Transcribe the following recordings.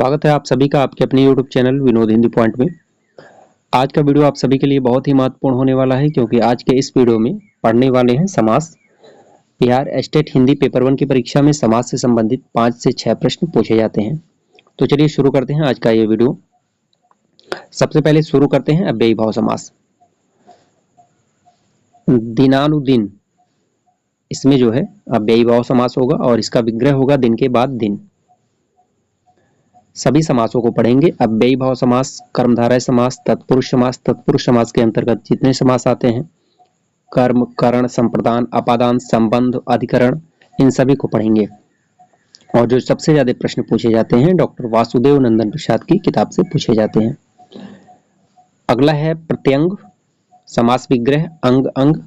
स्वागत है आप सभी का आपके अपने YouTube channel Vinod Hindi point में। आज का वीडियो आप सभी के लिए बहुत ही महत्वपूर्ण होने वाला है क्योंकि आज के इस वीडियो में पढ़ने वाले हैं समास। बिहार स्टेट हिंदी पेपर 1 की परीक्षा में समास से संबंधित 5 से 6 प्रश्न पूछे जाते हैं। तो चलिए शुरू करते हैं आज का ये वीडियो। सबसे पहले शुरू करते हैं अव्ययी भाव समास। दिनानुदिन, इसमें जो है अव्ययी भाव समास होगा और इसका विग्रह होगा दिन के बाद दिन। सभी समासों को पढ़ेंगे। अव्ययी भाव समास, कर्मधारय समास, तत्पुरुष समास। तत्पुरुष समास के अंतर्गत जितने समास आते हैं, कर्म, करण, संप्रदान, अपादान, संबंध, अधिकरण, इन सभी को पढ़ेंगे। और जो सबसे ज्यादा प्रश्न पूछे जाते हैं डॉक्टर वासुदेव नंदन प्रसाद की किताब से पूछे जाते हैं। अगला है प्रत्यंग समास विग्रह। अंग अंग,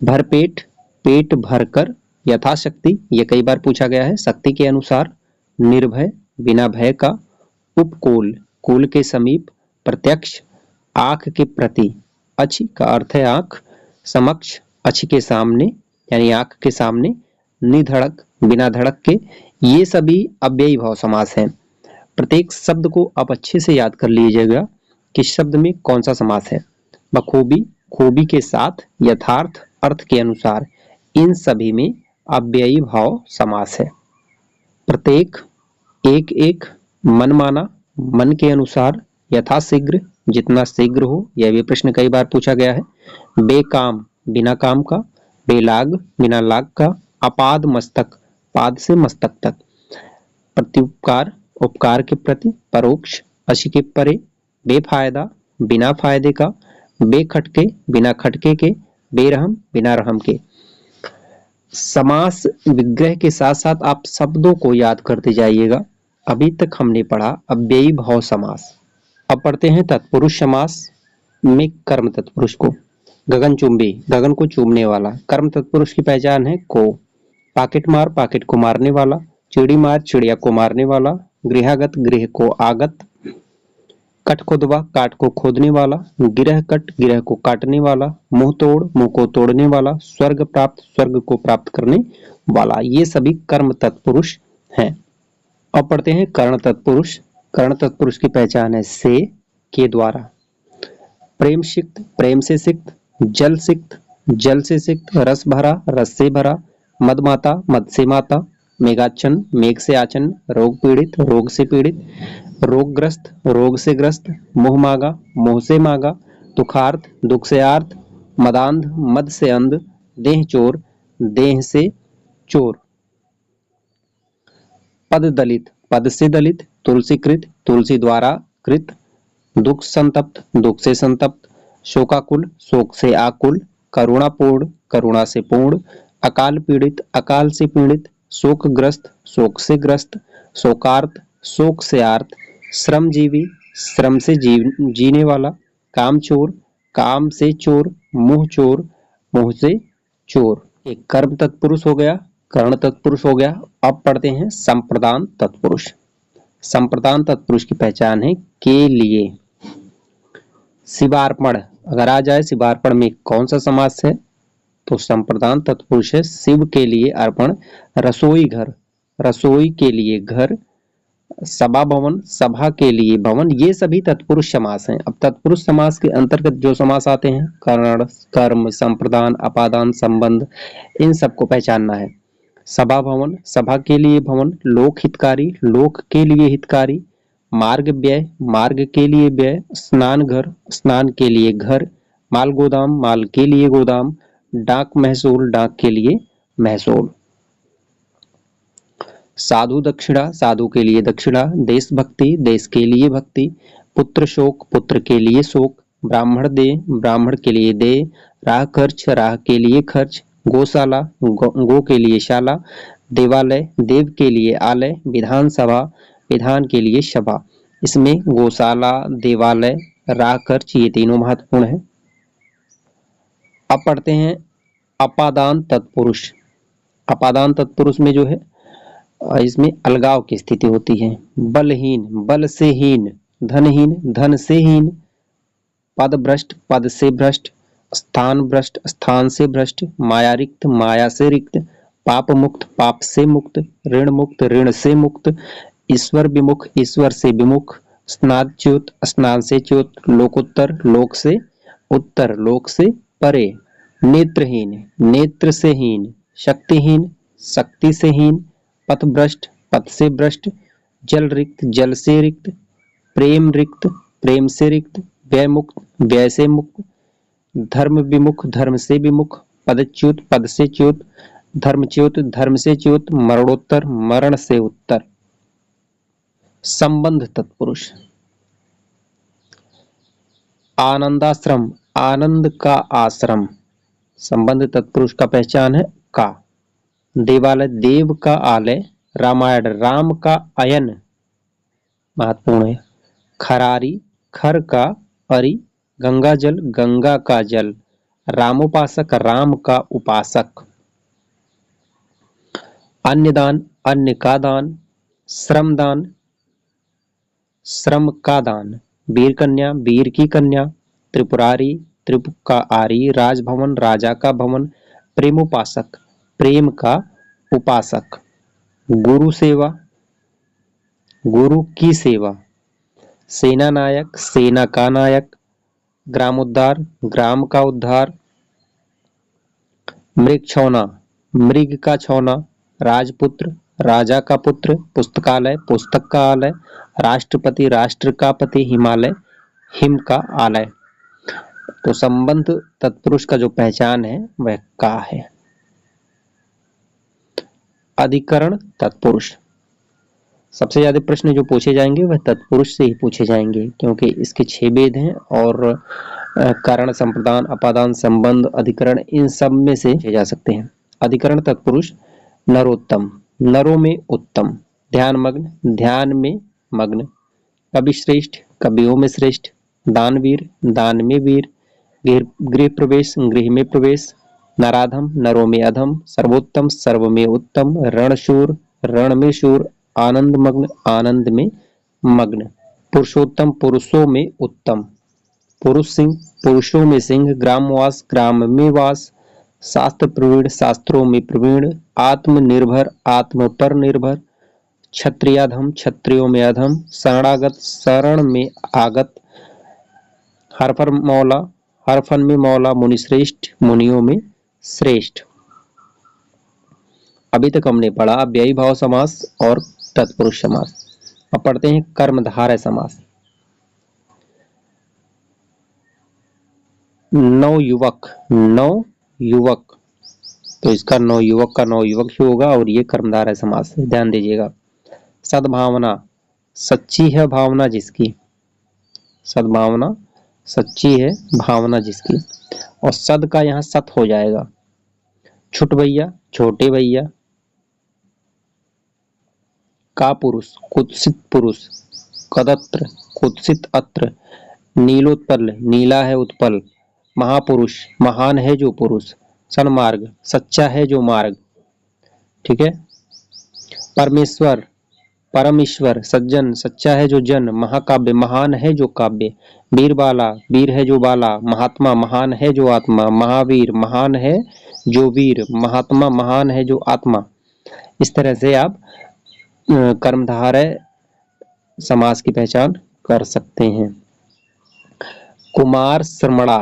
भरपेट, पेट भरकर, यथाशक्ति, ये कई बार पूछा गया है, शक्ति के अनुसार, निर्भय, बिना भय का, उपकूल, कूल के समीप, प्रत्यक्ष, आंख के प्रति, अच्छी का अर्थ है आंख, समक्ष, अच्छी के सामने यानी आंख के सामने, निधड़क, बिना धड़क के, ये सभी अव्ययी भाव समास हैं। प्रत्येक शब्द को आप अच्छे से याद कर लीजिएगा कि शब्द में कौन सा समास है। बखूबी, खूबी के साथ, यथार्थ, अर्थ के अनुसार, इन सभी में अव्ययी भाव समास है। प्रत्येक, एक एक, मनमाना, मन के अनुसार, यथाशीघ्र, जितना शीघ्र हो, यह भी प्रश्न कई बार पूछा गया है। बेकाम, बिना काम का, बेलाग, बिना लाग का, अपाद मस्तक, पाद से मस्तक तक, प्रत्युपकार, उपकार के प्रति, परोक्ष, अशी के परे, बेफायदा, बिना फायदे का, बेखटके, बिना खटके के, बेरहम, बिना रहम के। समास विग्रह के साथ साथ आप शब्दों को याद करते जाइएगा। अभी तक हमने पढ़ा अव्ययी भाव समास। अब पढ़ते हैं तत्पुरुष समास में कर्म तत्पुरुष को। गगनचुंबी, गगन को चूमने वाला। कर्म तत्पुरुष की पहचान है को। पाकेट मार, पाकेट को मारने वाला। चिड़ी मार, चिड़िया को मारने वाला। गृहागत, गृह को आगत। कट खोदवा, काट को खोदने वाला। गिरह कट, गिरह को काटने वाला। मुंह तोड़, मुंह को तोड़ने वाला। स्वर्ग प्राप्त, स्वर्ग को प्राप्त करने वाला। ये सभी कर्म तत्पुरुष हैं। अब पढ़ते हैं कर्ण तत्पुरुष। कर्ण तत्पुरुष की पहचान है से, के द्वारा। प्रेम सिक्त, प्रेम से सिक्त। जल सिक्त, जल से सिक्त। रस भरा, रस से भरा। मदमाता, मद से माता। मेघाच्छन, मेघ से आचन। रोग पीड़ित, रोग से पीड़ित। रोगग्रस्त, रोग से ग्रस्त। मोह मागा, मोह से मागा। दुखार्थ, दुख से आर्थ। मदांध, मद से अंध। देह चोर, देह से चोर। पद दलित, पद से दलित। तुलसीकृत, तुलसी द्वारा कृत। दुख संतप्त, दुख से संतप्त। शोकाकुल, शोक से आकुल। करुणापूर्ण, करुणा से पूर्ण। अकाल पीड़ित, अकाल से पीड़ित। शोकग्रस्त, शोक से ग्रस्त। शोकार्त, शोक से आर्त। श्रमजीवी, श्रम से जीने वाला। कामचोर, काम से चोर। मुंह चोर, मुंह से चोर। एक कर्म तत्पुरुष हो गया, कर्ण तत्पुरुष हो गया। अब पढ़ते हैं संप्रदान तत्पुरुष। संप्रदान तत्पुरुष की पहचान है के लिए। शिवार्पण, अगर आ जाए शिवार्पण में कौन सा समास है तो संप्रदान तत्पुरुष है शिव के लिए अर्पण। रसोई घर, रसोई के लिए घर। सभा भवन, सभा के लिए भवन। ये सभी तत्पुरुष समास हैं। अब तत्पुरुष समास के अंतर्गत जो समास आते हैं कर्ण, कर्म, संप्रदान, अपादान, संबंध, इन सबको पहचानना है। सभा भवन, सभा के लिए भवन। लोक हितकारी, लोक के लिए हितकारी। मार्ग व्यय, मार्ग के लिए व्यय। स्नान घर, स्नान के लिए घर। माल गोदाम, माल के लिए गोदाम। डाक महसूल, डाक के लिए महसूल। साधु दक्षिणा, साधु के लिए दक्षिणा। देशभक्ति, देश के लिए भक्ति। पुत्र शोक, पुत्र के लिए शोक। ब्राह्मण दे, ब्राह्मण के लिए दे। राह खर्च, राह के लिए खर्च। गौशाला, गो के लिए शाला। देवालय, देव के लिए आलय। विधानसभा, विधान के लिए सभा। इसमें गौशाला, देवालय, राह खर्च, ये तीनों महत्वपूर्ण है। अब पढ़ते हैं अपादान तत्पुरुष। अपादान तत्पुरुष में जो है इसमें अलगाव की स्थिति होती है। बलहीन, बल से हीन। धनहीन, धन से हीन। पद भ्रष्ट, पद से भ्रष्ट। स्थान भ्रष्ट, स्थान से भ्रष्ट। माया रिक्त, माया से रिक्त। पाप मुक्त, पाप से मुक्त। ऋण मुक्त, ऋण से मुक्त। ईश्वर विमुख, ईश्वर से विमुख, स्नातच्युत, स्नान से च्युत, लोकोत्तर, लोक से उत्तर, लोक से परे, नेत्रहीन, नेत्र से हीन, शक्तिहीन, शक्ति से हीन, पथभ्रष्ट, पथ से भ्रष्ट, जल रिक्त, जल से रिक्त, प्रेम रिक्त, प्रेम से रिक्त, व्यय मुक्त, व्यय से मुक्त, धर्म विमुख, धर्म से विमुख, पदच्युत, पद से च्युत, धर्मच्युत, धर्म से च्युत, मरणोत्तर, मरण से उत्तर। संबंध तत्पुरुष। आनंदाश्रम, आनंद का आश्रम, संबंध तत्पुरुष का पहचान है का। देवालय, देव का आलय, रामायण, राम का अयन, महत्वपूर्ण है। खरारी, खर का अरि, गंगा जल, गंगा का जल, रामोपासक, राम का उपासक। अन्नदान, अन्न का दान, श्रमदान, श्रम का दान, वीर कन्या, वीर की कन्या, त्रिपुरारी, त्रिपु का आरी, राजभवन, राजा का भवन, प्रेमोपासक, प्रेम का उपासक। गुरु सेवा, गुरु की सेवा, सेना नायक, सेना का नायक, ग्रामोद्धार, ग्राम का उद्धार, मृग छौना, मृग का छौना, राजपुत्र, राजा का पुत्र, पुस्तकालय, पुस्तक का आलय, राष्ट्रपति, राष्ट्र का पति, हिमालय, हिम का आलय। तो संबंध तत्पुरुष का जो पहचान है वह का है। अधिकरण तत्पुरुष। सबसे ज्यादा प्रश्न जो पूछे जाएंगे वह तत्पुरुष से ही पूछे जाएंगे, क्योंकि इसके 6 भेद हैं और कारण, संप्रदान, अपादान, संबंध, अधिकरण, इन सब में से पूछे जा सकते हैं। अधिकरण तत्पुरुष। नरोत्तम, नरों में उत्तम, ध्यान मग्न, ध्यान में मग्न, कवि श्रेष्ठ, कवियों में श्रेष्ठ, दानवीर, दान में वीर, गृह प्रवेश, गृह में प्रवेश, नराधम, नरों में अधम, सर्वोत्तम, सर्व में उत्तम, रणशूर, रण में शूर, आनंद मग्न, आनंद में मग्न, पुरुषोत्तम, पुरुषों में उत्तम, पुरुष सिंह, पुरुषों में सिंह, ग्रामवास, ग्राम में वास, शास्त्र प्रवीण, शास्त्रों में प्रवीण, आत्मनिर्भर, आत्म पर निर्भर, क्षत्रियाधम, क्षत्रियों में अधम, शरणागत, शरण में आगत, हरफन मौला, हरफन में मौला, मुनिश्रेष्ठ, मुनियों में श्रेष्ठ। अभी तक हमने पढ़ा अव्ययी भाव समास और तत्पुरुष समास। अब पढ़ते हैं कर्मधारय समास। नवयुवक, नवयुवक, तो इसका नवयुवक का नवयुवक ही होगा और ये कर्मधारय समास है, ध्यान दीजिएगा। सद्भावना, सच्ची है भावना जिसकी, सद्भावना सच्ची है भावना जिसकी, और सद का यहाँ सत हो जाएगा। छुट भैया, छोटे भैया। का पुरुष, कुत्सित पुरुष, कदत्र, कुत्सित अत्र, नीलोत्पल, नीला है उत्पल, महापुरुष, महान है जो पुरुष, सन्मार्ग, सच्चा है जो मार्ग, ठीक है। परमेश्वर, परम ईश्वर, सज्जन, सच्चा है जो जन, महाकाव्य, महान है जो काव्य, वीरबाला, वीर है जो बाला, महात्मा, महान है जो आत्मा, महावीर, महान है जो वीर, महात्मा, महान है जो आत्मा। इस तरह से आप कर्मधारय समास की पहचान कर सकते हैं। कुमार श्रमणा,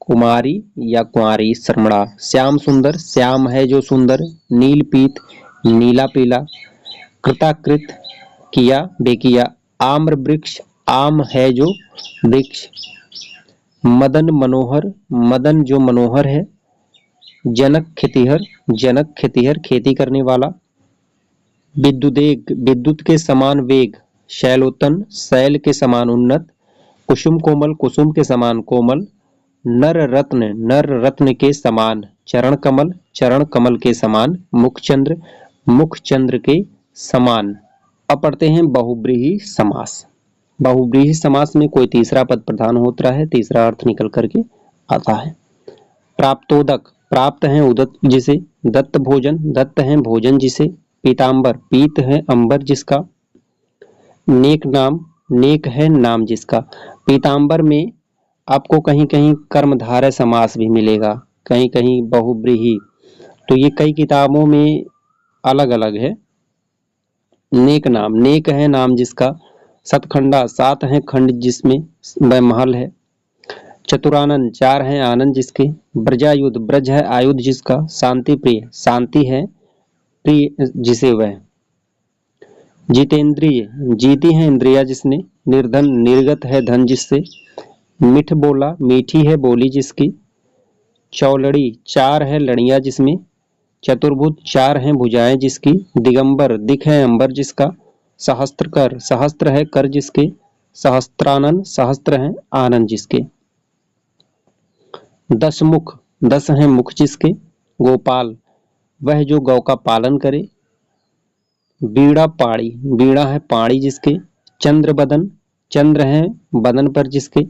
कुमारी या कुंवारी श्रमणा, श्याम सुंदर, श्याम है जो सुंदर, नील पीत, नीला पीला, कृताकृत, किया बेकिया, आम्र वृक्ष, आम है जो वृक्ष, मदन मनोहर, मदन जो मनोहर है, जनक खेतिहर, जनक खेतिहर खेती करने वाला, विद्युदेग, विद्युत के समान वेग, शैलोत्तन, शैल के समान उन्नत, कुसुम कोमल, कुसुम के समान कोमल, नर रत्न, नर रत्न के समान, चरण कमल, चरण कमल के समान, मुखचंद्र, मुखचंद्र के समान। अब पढ़ते हैं बहुब्रीहि समास। बहुब्रीहि समास में कोई तीसरा पद प्रधान होता है, तीसरा अर्थ निकल करके आता है। प्राप्तोदक, प्राप्त है उदक जिसे, दत्त भोजन, दत्त है भोजन जिसे, पीतांबर, पीत है अंबर जिसका, नेक नाम, नेक है नाम जिसका। पीतांबर में आपको कहीं कहीं कर्मधारय समास भी मिलेगा, कहीं कहीं बहुब्रीहि, तो ये कई किताबों में अलग अलग है। नेक नाम, नेक है नाम जिसका। सतखंडा, 7 है खंड जिसमें वह महल है। चतुरानन, 4 है आनंद जिसके। ब्रजायुध, ब्रज है आयुध जिसका। शांति प्रिय, शांति है प्रिय जिसे वह। जितेंद्रिय, जीती है इंद्रिया जिसने। निर्धन, निर्गत है धन जिससे। मिठ बोला, मीठी है बोली जिसकी। चौलड़ी, 4 है लड़ियां जिसमें। चतुर्भुज, 4 हैं भुजाएं जिसकी। दिगंबर, दिख है अंबर जिसका। सहस्त्रकर, सहस्त्र है कर जिसके। सहस्त्रानन, सहस्त्र है आनंद जिसके। 10 मुख, 10 हैं मुख जिसके। गोपाल, वह जो गौ का पालन करे। बीड़ा पाड़ी, बीड़ा है पाड़ी जिसके। चंद्र बदन, चंद्र है बदन पर जिसके।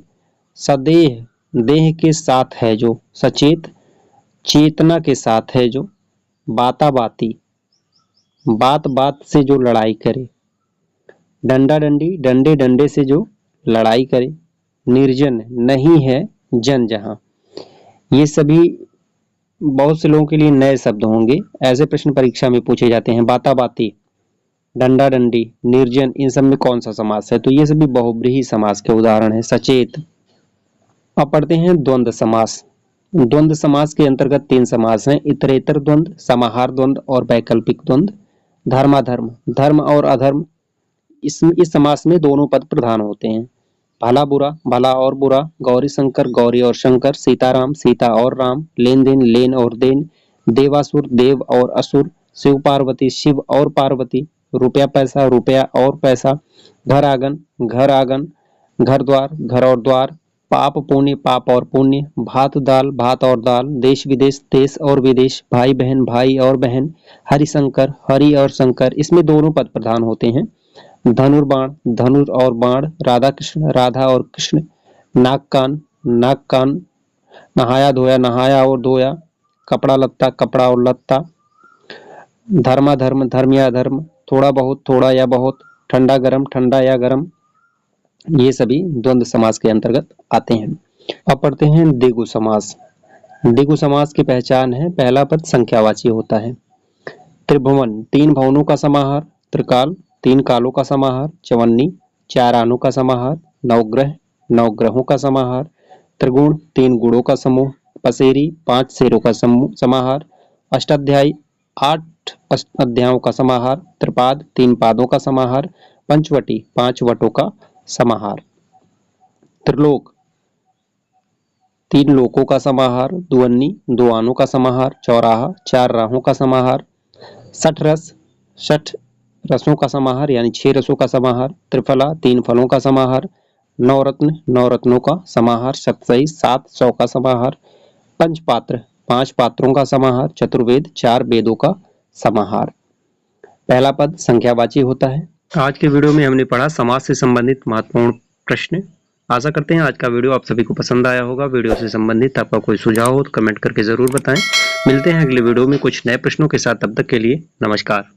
सदेह, देह के साथ है जो। सचेत, चेतना के साथ है जो। बाता बाती, बात बात से जो लड़ाई करे। डंडा डंडी, डंडे डंडे से जो लड़ाई करे। निर्जन, नहीं है जन जहां। ये सभी बहुत से लोगों के लिए नए शब्द होंगे, ऐसे प्रश्न परीक्षा में पूछे जाते हैं। बाता बाती, डंडा डंडी, निर्जन, इन सब में कौन सा समास है? तो ये सभी बहुब्रीहि समास के उदाहरण है। सचेत। अब पढ़ते हैं द्वंद्व समास। द्वंद्व समास के अंतर्गत 3 समास हैं। इतरेतर द्वंद्व, समाहार द्वंद्व और वैकल्पिक द्वंद्व। धर्माधर्म, धर्म और अधर्म, इस समास में दोनों पद प्रधान होते हैं। भला बुरा, भला और बुरा। गौरी शंकर, गौरी और शंकर। सीताराम, सीता और राम। लेन देन, लेन और देन। देवासुर, देव और असुर। शिव पार्वती, शिव और पार्वती। रुपया पैसा, रुपया और पैसा। घर आंगन, घर आंगन। घर द्वार, घर और द्वार। पाप पुण्य, पाप और पुण्य। भात दाल, भात और दाल। देश विदेश, देश और विदेश। भाई बहन, भाई और बहन। हरिशंकर, हरि और शंकर, इसमें दोनों पद प्रधान होते हैं। धनुर्बाण, धनुर और बाण। राधा कृष्ण, राधा और कृष्ण। नाक कान, नाक कान। नहाया धोया, नहाया और धोया। कपड़ा लत्ता, कपड़ा और लत्ता। धर्माधर्म, धर्म या धर्म। थोड़ा बहुत, थोड़ा या बहुत। ठंडा गरम, ठंडा या गरम, ये सभी द्वंद्व समास के अंतर्गत आते हैं। अब पढ़ते हैं द्विगु समास। द्विगु समास की पहचान है, पहला पद संख्यावाची होता है। त्रिभुवन, 3 भवनों का समाहार। त्रिकाल, 3 कालों का समाहार। चवन्नी, 4 आनों का समाहार। नवग्रह, 9 ग्रहों का समाहार। त्रिगुण, 3 गुणों का समूह। पसेरी, 5 शेरों का समाहार। अष्टाध्यायी, 8 अध्यायों का समाहार। त्रिपाद, 3 पादों का समाहार। पंचवटी, 5 वटों का समाहार। त्रिलोक, 3 लोकों का समाहार। दुअन्नी, 2 आनों का समाहार। चौराहा, 4 राहों का समाहार। 60 रस, 60 रसों का समाहार यानी 6 रसों का समाहार। त्रिफला, 3 फलों का समाहार। नवरत्न, 9 रत्नों का समाहार। सप्तशती, 7 सौ का समाहार। पंचपात्र, 5 पात्रों का समाहार। चतुर्वेद, 4 वेदों का समाहार। पहला पद संख्यावाची होता है। आज के वीडियो में हमने पढ़ा समास से संबंधित महत्वपूर्ण प्रश्न। आशा करते हैं आज का वीडियो आप सभी को पसंद आया होगा। वीडियो से संबंधित आपका कोई सुझाव हो तो कमेंट करके जरूर बताएं। मिलते हैं अगले वीडियो में कुछ नए प्रश्नों के साथ, तब तक के लिए नमस्कार।